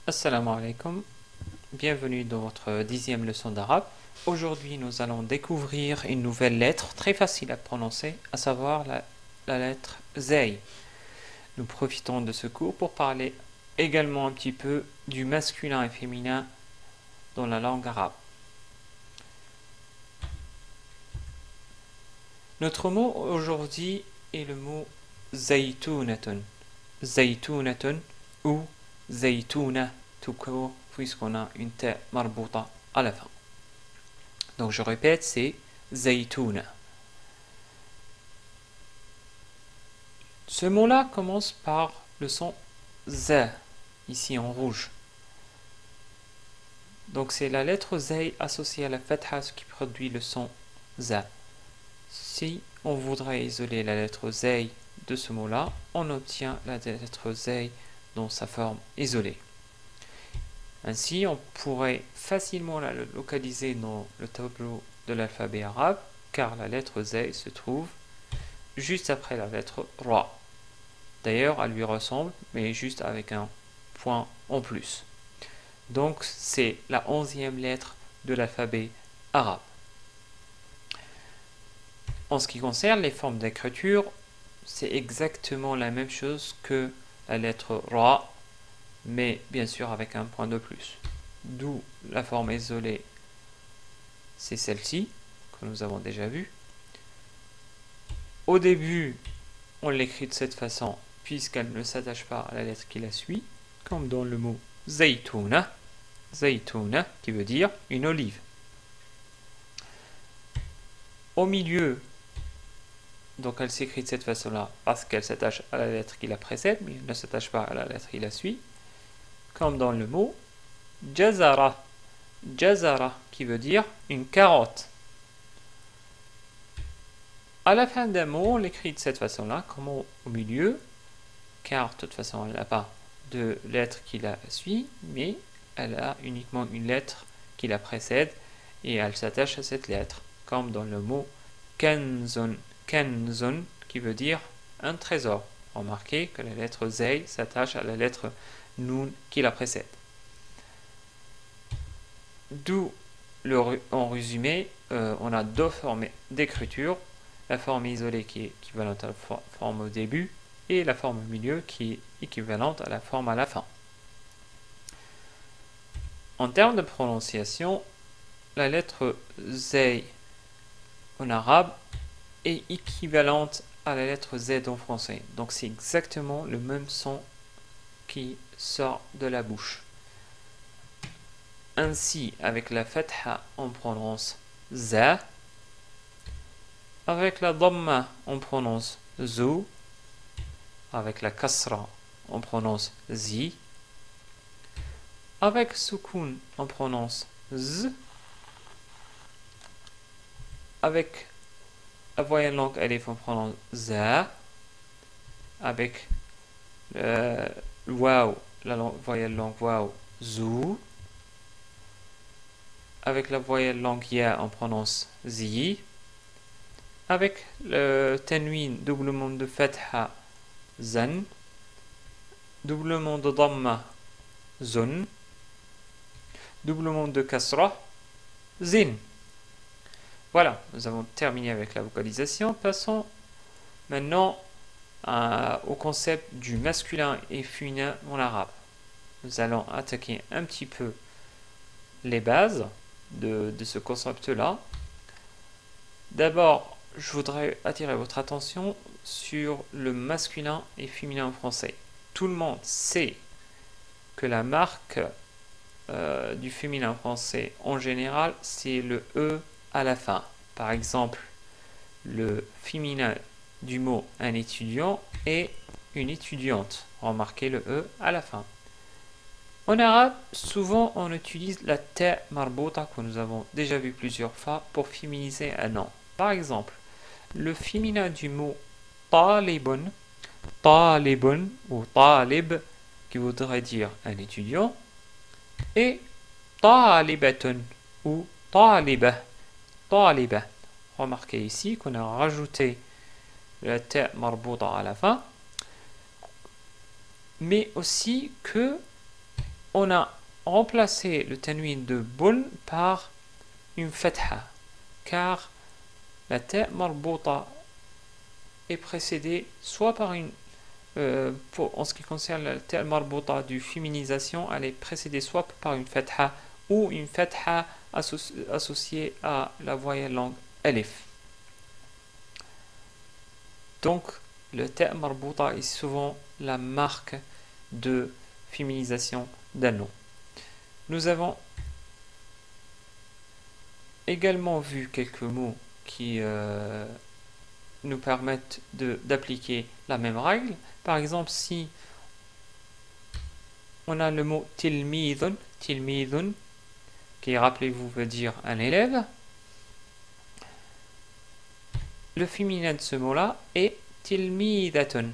Assalamu alaikum, bienvenue dans votre 10e leçon d'arabe. Aujourd'hui, nous allons découvrir une nouvelle lettre très facile à prononcer, à savoir la lettre Zay. Nous profitons de ce cours pour parler également un petit peu du masculin et féminin dans la langue arabe. Notre mot aujourd'hui est le mot zaytounatun. Zaytounatun ou zaytouna tout court, puisqu'on a une ta marbouta à la fin. Donc je répète, c'est zaytouna. Ce mot-là commence par le son Z, ici en rouge. Donc c'est la lettre Z associée à la fatha qui produit le son Z. Si on voudrait isoler la lettre Z de ce mot-là, on obtient la lettre Z dans sa forme isolée. Ainsi, on pourrait facilement la localiser dans le tableau de l'alphabet arabe, car la lettre Z se trouve juste après la lettre Ra. D'ailleurs, elle lui ressemble, mais juste avec un point en plus. Donc, c'est la 11e lettre de l'alphabet arabe. En ce qui concerne les formes d'écriture, c'est exactement la même chose que la lettre Ra, mais bien sûr avec un point de plus. D'où la forme isolée, c'est celle-ci, que nous avons déjà vue. Au début, on l'écrit de cette façon, puisqu'elle ne s'attache pas à la lettre qui la suit, comme dans le mot zaytouna, zaytouna qui veut dire une olive. Au milieu, donc elle s'écrit de cette façon-là, parce qu'elle s'attache à la lettre qui la précède, mais elle ne s'attache pas à la lettre qui la suit, comme dans le mot jazara, jazara qui veut dire une carotte. À la fin d'un mot, on l'écrit de cette façon-là, comme au milieu, car de toute façon, elle n'a pas de lettre qui la suit, mais elle a uniquement une lettre qui la précède et elle s'attache à cette lettre, comme dans le mot kanzun, kanzun qui veut dire un trésor. Remarquez que la lettre zay s'attache à la lettre nun qui la précède. D'où, en résumé, on a deux formes d'écriture. La forme isolée qui est équivalente à la forme au début et la forme au milieu qui est équivalente à la forme à la fin. En termes de prononciation, la lettre Z en arabe est équivalente à la lettre Z en français. Donc c'est exactement le même son qui sort de la bouche. Ainsi, avec la fatha, on prononce Z. Avec la dhamma, on prononce zou. Avec la kasra, on prononce zi. Avec soukoun, on prononce z. Avec la voyelle langue alif, on prononce za. Avec le waw, la voyelle langue waw, zou. Avec la voyelle langue ya, on prononce zi. Avec le tanwin, doublement de fatha, zan. Doublement de dhamma, zun. Doublement de kasra, zin. Voilà, nous avons terminé avec la vocalisation. Passons maintenant au concept du masculin et féminin en arabe. Nous allons attaquer un petit peu les bases de ce concept-là. D'abord, je voudrais attirer votre attention sur le masculin et féminin en français. Tout le monde sait que la marque du féminin français en général, c'est le E à la fin. Par exemple, le féminin du mot un étudiant est une étudiante. Remarquez le E à la fin. En arabe, souvent on utilise la ta marbouta que nous avons déjà vu plusieurs fois pour féminiser un nom. Par exemple, le féminin du mot talibun, talibun ou talib, qui voudrait dire un étudiant, et talibatun ou talibah, talibah. Remarquez ici qu'on a rajouté la ta marbouta à la fin, mais aussi que on a remplacé le tanwin de bun par une fatha, car la ta marbouta est précédée soit par une en ce qui concerne la ta marbouta du féminisation, elle est précédée soit par une fatha ou une fatha associée à la voyelle longue alif. Donc le ta marbouta est souvent la marque de féminisation d'un nom. Nous avons également vu quelques mots qui nous permettent d'appliquer la même règle. Par exemple, si on a le mot tilmidun, qui, rappelez-vous, veut dire un élève, le féminin de ce mot-là est tilmidatun,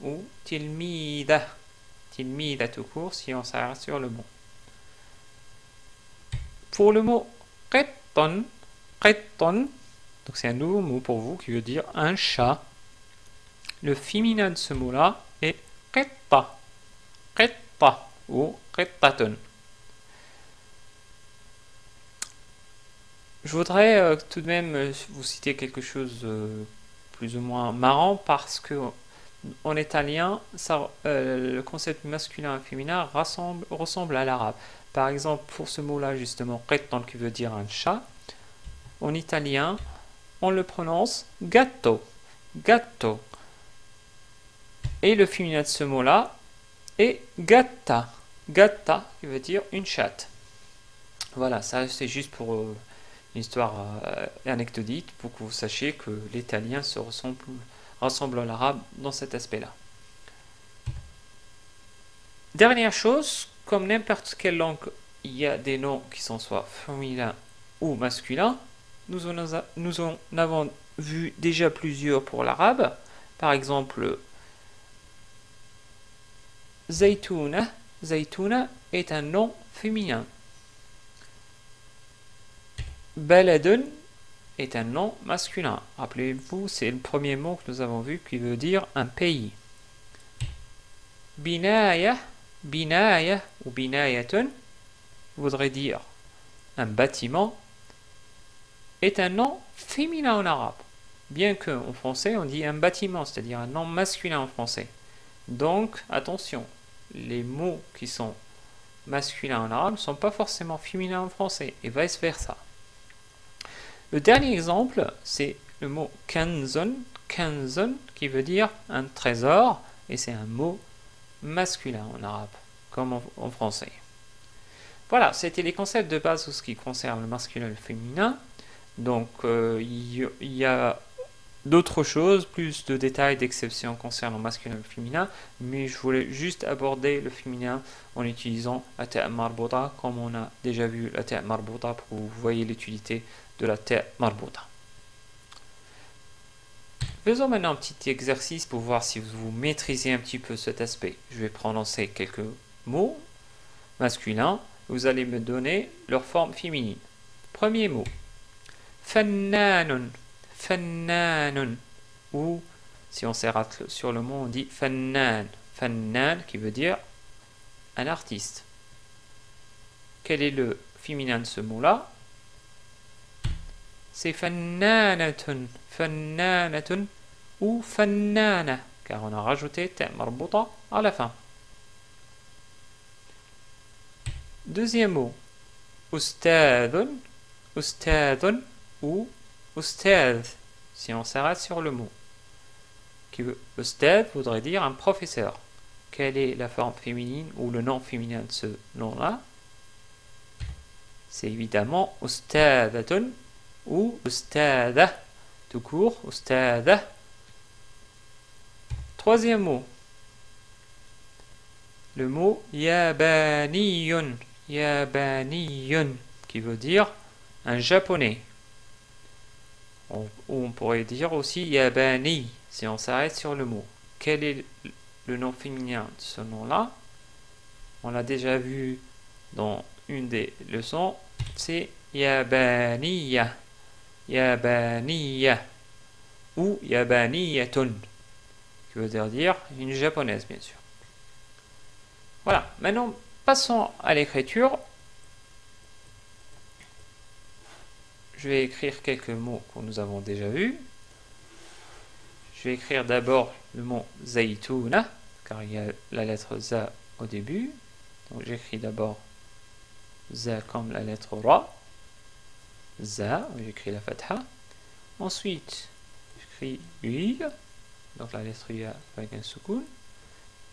ou tilmida, tout court si on s'arrête sur le mot. Pour le mot qittan, donc c'est un nouveau mot pour vous qui veut dire un chat. Le féminin de ce mot-là est qitta, ou qittatun. Je voudrais tout de même vous citer quelque chose plus ou moins marrant, parce que en italien, le concept masculin et féminin ressemble à l'arabe. Par exemple, pour ce mot-là, justement, qittan, qui veut dire un chat, en italien, on le prononce gatto. Et le féminin de ce mot-là est gatta, qui veut dire une chatte. Voilà, ça c'est juste pour une histoire anecdotique, pour que vous sachiez que l'italien ressemble à l'arabe dans cet aspect-là. Dernière chose, comme n'importe quelle langue, il y a des noms qui sont soit féminins ou masculins. Nous en avons vu déjà plusieurs pour l'arabe. Par exemple, Zaytouna est un nom féminin. Baladun est un nom masculin. Rappelez-vous, c'est le premier mot que nous avons vu qui veut dire un pays. Binaya ou binayatun voudrait dire un bâtiment, est un nom féminin en arabe. Bien qu'en français on dit un bâtiment, c'est-à-dire un nom masculin en français. Donc attention, les mots qui sont masculins en arabe ne sont pas forcément féminins en français, et vice versa. Le dernier exemple, c'est le mot kanzun, qui veut dire un trésor, et c'est un mot masculin en arabe, comme en français. Voilà, c'était les concepts de base en ce qui concerne le masculin et le féminin. Donc, il y a d'autres choses, plus de détails, d'exceptions concernant le masculin et le féminin, mais je voulais juste aborder le féminin en utilisant la ta marbouta, comme on a déjà vu la ta marbouta, pour que vous voyez l'utilité de la ta marbouta. Faisons maintenant un petit exercice pour voir si vous maîtrisez un petit peu cet aspect. Je vais prononcer quelques mots masculins. Vous allez me donner leur forme féminine. Premier mot. Fannanun. Ou, si on s'arrête sur le mot, on dit fannan. Fannan qui veut dire un artiste. Quel est le féminin de ce mot-là? C'est fannanatun. Ou fannana, car on a rajouté ta marbouta à la fin. Deuxième mot, ustadun ou ustad, si on s'arrête sur le mot. Ustad voudrait dire un professeur. Quelle est la forme féminine ou le nom féminin de ce nom-là? C'est évidemment ustadatun ou ustada, tout court, ustada. Troisième mot, le mot yabaniyun, qui veut dire un japonais. On pourrait dire aussi yabani, si on s'arrête sur le mot. Quel est le nom féminin de ce nom-là? On l'a déjà vu dans une des leçons, c'est yabaniya, ou yabaniyatun, qui veut dire une japonaise, bien sûr. Voilà, maintenant passons à l'écriture. Je vais écrire quelques mots que nous avons déjà vus. Je vais écrire d'abord le mot zaytouna, car il y a la lettre za au début. Donc j'écris d'abord za comme la lettre ra. Za, j'écris la fatha. Ensuite, j'écris ui, donc la lettre ya avec un soukoun.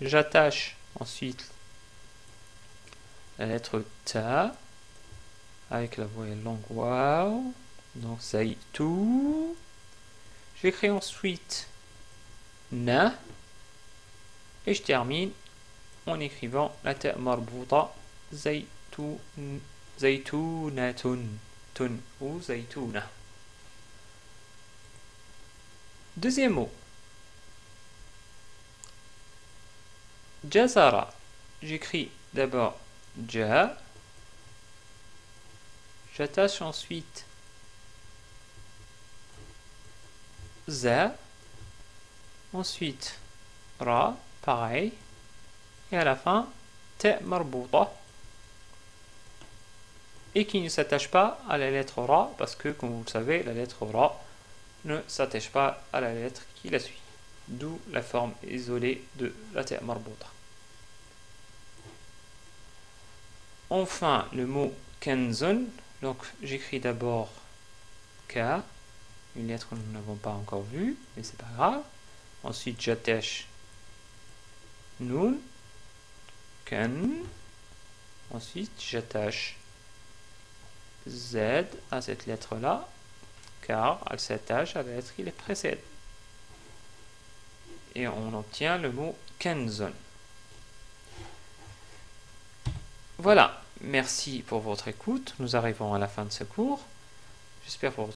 J'attache ensuite la lettre ta avec la voyelle longue waouh, donc zaytou. J'écris ensuite na et je termine en écrivant la ta marbouta zaytounatun tun ou zaytouna. Deuxième mot. Jazara. J'écris d'abord ja. J'attache ensuite za. Ensuite ra, pareil. Et à la fin, ta marbouta. Et qui ne s'attache pas à la lettre ra, parce que, comme vous le savez, la lettre ra ne s'attache pas à la lettre qui la suit. D'où la forme isolée de la ta marbouta. Enfin, le mot kanzun. Donc, j'écris d'abord K, une lettre que nous n'avons pas encore vue, mais c'est pas grave. Ensuite, j'attache Nun, Kan. Ensuite, j'attache Z à cette lettre-là, car elle s'attache à la lettre qui les précède. Et on obtient le mot Kanzun. Voilà, merci pour votre écoute. Nous arrivons à la fin de ce cours. J'espère que